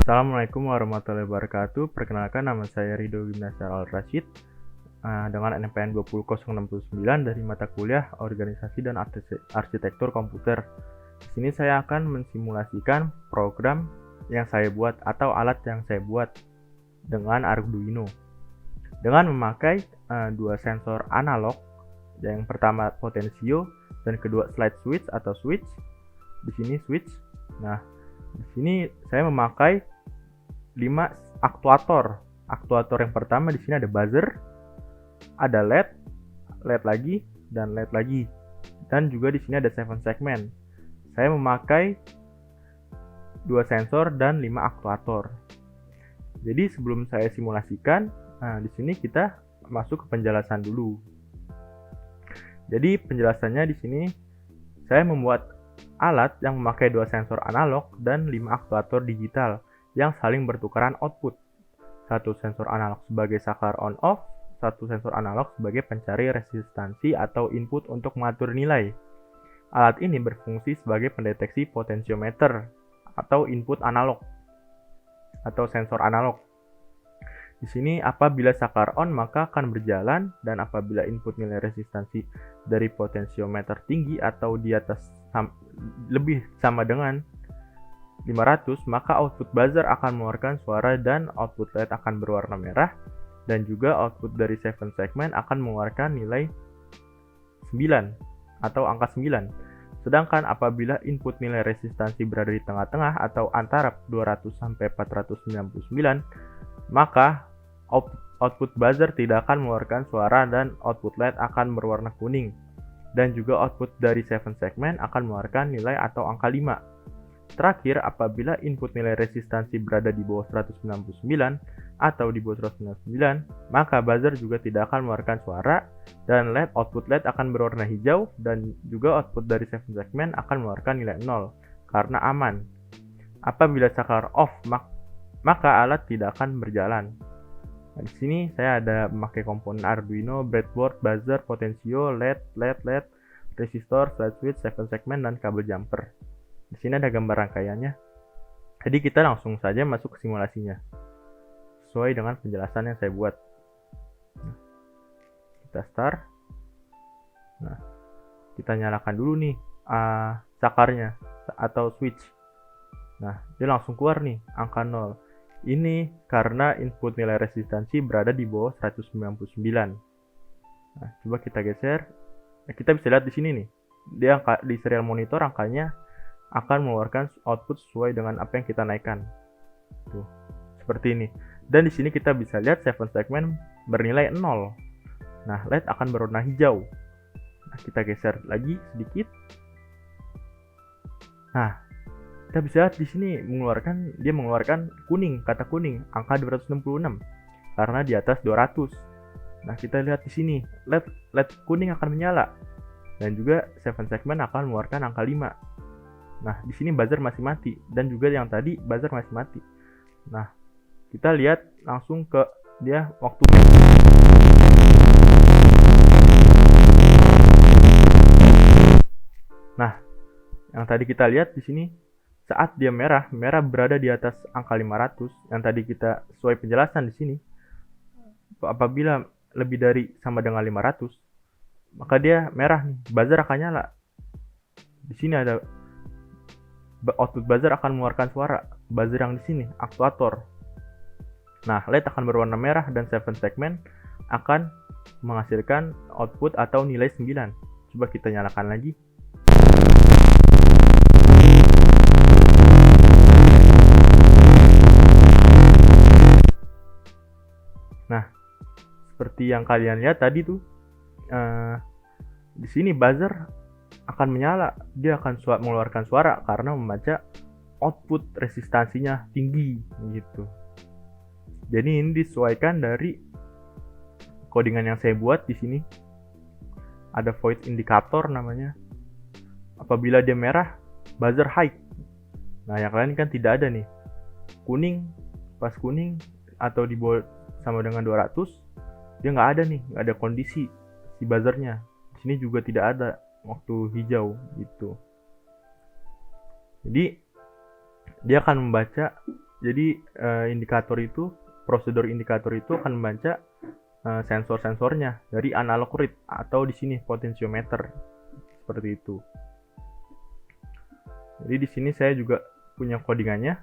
Assalamualaikum warahmatullahi wabarakatuh. Perkenalkan, nama saya Ridho Gimnastiar Al-Rashid dengan NPM 20069 dari mata kuliah Organisasi dan Arsitektur Komputer. Di sini saya akan mensimulasikan program yang saya buat atau alat yang saya buat dengan Arduino dengan memakai dua sensor analog, yang pertama potensio dan kedua slide switch atau switch. Di sini switch. Nah, di sini saya memakai 5 aktuator. Aktuator yang pertama di sini ada buzzer, ada LED, LED lagi, dan LED lagi. Dan juga di sini ada 7 segment. Saya memakai 2 sensor dan 5 aktuator. Jadi sebelum saya simulasikan, di sini kita masuk ke penjelasan dulu. Jadi penjelasannya di sini saya membuat alat yang memakai 2 sensor analog dan 5 aktuator digital yang saling bertukaran output. Satu sensor analog sebagai saklar on-off, satu sensor analog sebagai pencari resistansi atau input untuk mengatur nilai. Alat ini berfungsi sebagai pendeteksi potentiometer atau input analog atau sensor analog. Di sini apabila saklar on maka akan berjalan, dan apabila input nilai resistansi dari potentiometer tinggi atau di atas lebih sama dengan 500, maka output buzzer akan mengeluarkan suara dan output LED akan berwarna merah, dan juga output dari 7 segment akan mengeluarkan nilai 9 atau angka 9. Sedangkan apabila input nilai resistansi berada di tengah-tengah atau antara 200 sampai 499, maka output buzzer tidak akan mengeluarkan suara dan output LED akan berwarna kuning, dan juga output dari 7 segment akan mengeluarkan nilai atau angka 5. Terakhir, apabila input nilai resistansi berada di bawah 199 atau di bawah 199, maka buzzer juga tidak akan mengeluarkan suara, dan output LED akan berwarna hijau, dan juga output dari 7 segment akan mengeluarkan nilai 0 karena aman. Apabila saklar off, maka alat tidak akan berjalan. Nah, di sini saya ada memakai komponen Arduino, breadboard, buzzer, potensio, LED, resistor, slide switch, 7 segment, dan kabel jumper. Di sini ada gambar rangkaiannya. Jadi kita langsung saja masuk ke simulasinya sesuai dengan penjelasan yang saya buat. Nah, kita start. Nah, kita nyalakan dulu nih saklarnya atau switch. Nah, dia langsung keluar nih angka 0. Ini karena input nilai resistansi berada di bawah 199. Nah, coba kita geser. Nah, kita bisa lihat di sini nih. Dia di serial monitor angkanya akan mengeluarkan output sesuai dengan apa yang kita naikkan. Tuh, seperti ini. Dan di sini kita bisa lihat 7 segment bernilai 0. Nah, LED akan berwarna hijau. Nah, kita geser lagi sedikit. Nah, kita bisa lihat di sini dia mengeluarkan kuning, kata kuning, angka 266 karena di atas 200. Nah, kita lihat di sini LED kuning akan menyala, dan juga 7 segment akan mengeluarkan angka 5. Nah, di sini buzzer masih mati, dan juga yang tadi buzzer masih mati. Nah, kita lihat langsung ke dia waktunya. Nah, yang tadi kita lihat di sini saat dia merah berada di atas angka 500, yang tadi kita sesuai penjelasan di sini. Apabila lebih dari sama dengan 500, maka dia merah nih, buzzer akan nyala. Di sini ada output buzzer akan mengeluarkan suara. Buzzer yang di sini aktuator. Nah, LED akan berwarna merah dan 7 segment akan menghasilkan output atau nilai 9. Coba kita nyalakan lagi. Nah, seperti yang kalian lihat tadi tuh, di sini buzzer akan menyala, dia akan mengeluarkan suara karena membaca output resistansinya tinggi gitu. Jadi ini disesuaikan dari codingan yang saya buat di sini. Ada void indicator namanya. Apabila dia merah, buzzer high. Nah, yang lain kan tidak ada nih. Kuning, pas kuning atau di bawah sama dengan 200, dia nggak ada nih, nggak ada kondisi si buzzernya. Di sini juga tidak ada waktu hijau gitu. Jadi dia akan membaca Jadi prosedur indikator itu akan membaca sensor-sensornya dari analog read atau di sini potentiometer seperti itu. Jadi di sini saya juga punya codingannya.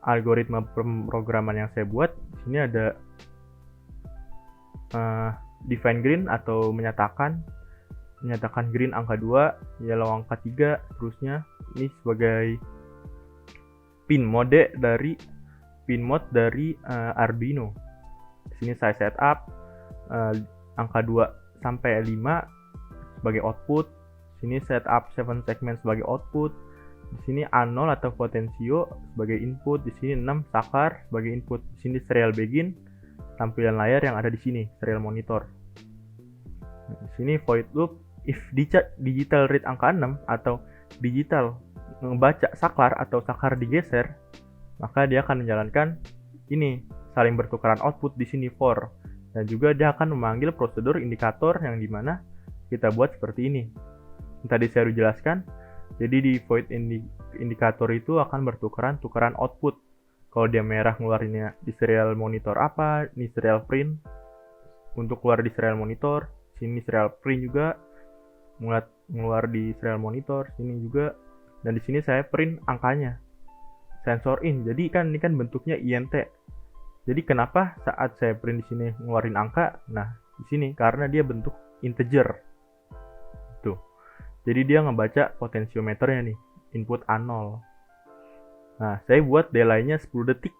Algoritma pemrograman yang saya buat, di sini ada define green atau menyatakan green angka 2, yellow angka 3, seterusnya. Ini sebagai pin mode dari Arduino. Di sini saya setup angka 2 sampai 5 sebagai output. Di sini setup 7 segment sebagai output. Di sini A0 atau potensio sebagai input. Di sini 6 sakar sebagai input. Di sini serial begin, tampilan layar yang ada di sini, serial monitor. Di sini void loop, if digital read angka 6 atau digital membaca saklar atau sakar digeser, maka dia akan menjalankan ini, saling bertukaran output di sini for, dan juga dia akan memanggil prosedur indikator yang dimana kita buat seperti ini. Yang tadi saya udah jelaskan. Jadi di void indikator itu akan tukaran output. Kalau dia merah ngeluarinnya di serial monitor apa, ini serial print untuk keluar di serial monitor, sini serial print juga ngeluar di serial monitor, sini juga, dan di sini saya print angkanya. Sensor in. Jadi ini kan bentuknya INT. Jadi kenapa saat saya print di sini ngeluarin angka? Nah, di sini karena dia bentuk integer. Tuh. Jadi dia ngebaca potentiometernya nih, input A0. Nah, saya buat delay-nya 10 detik.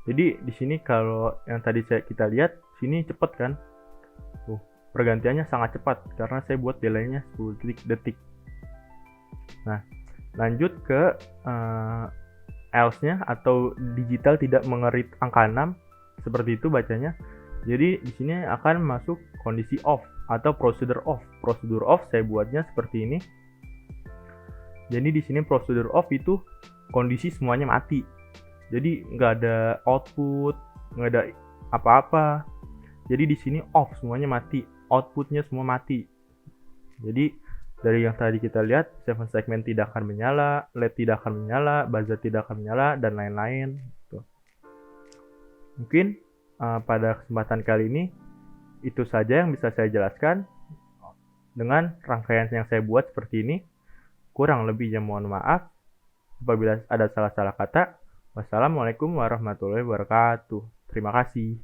Jadi di sini kalau yang tadi kita lihat, sini cepet kan? Tuh, pergantiannya sangat cepat karena saya buat delay-nya 10 detik. Nah, lanjut ke else-nya atau digital tidak mengerit angka 6, seperti itu bacanya. Jadi di sini akan masuk kondisi off atau prosedur off. Prosedur off saya buatnya seperti ini. Jadi di sini prosedur off itu kondisi semuanya mati. Jadi nggak ada output, nggak ada apa-apa. Jadi di sini off, semuanya mati, outputnya semua mati. Jadi dari yang tadi kita lihat, 7 segment tidak akan menyala, LED tidak akan menyala, buzzer tidak akan menyala, dan lain-lain. Mungkin pada kesempatan kali ini itu saja yang bisa saya jelaskan dengan rangkaian yang saya buat seperti ini. Kurang lebihnya mohon maaf apabila ada salah-salah kata. Wassalamualaikum warahmatullahi wabarakatuh. Terima kasih.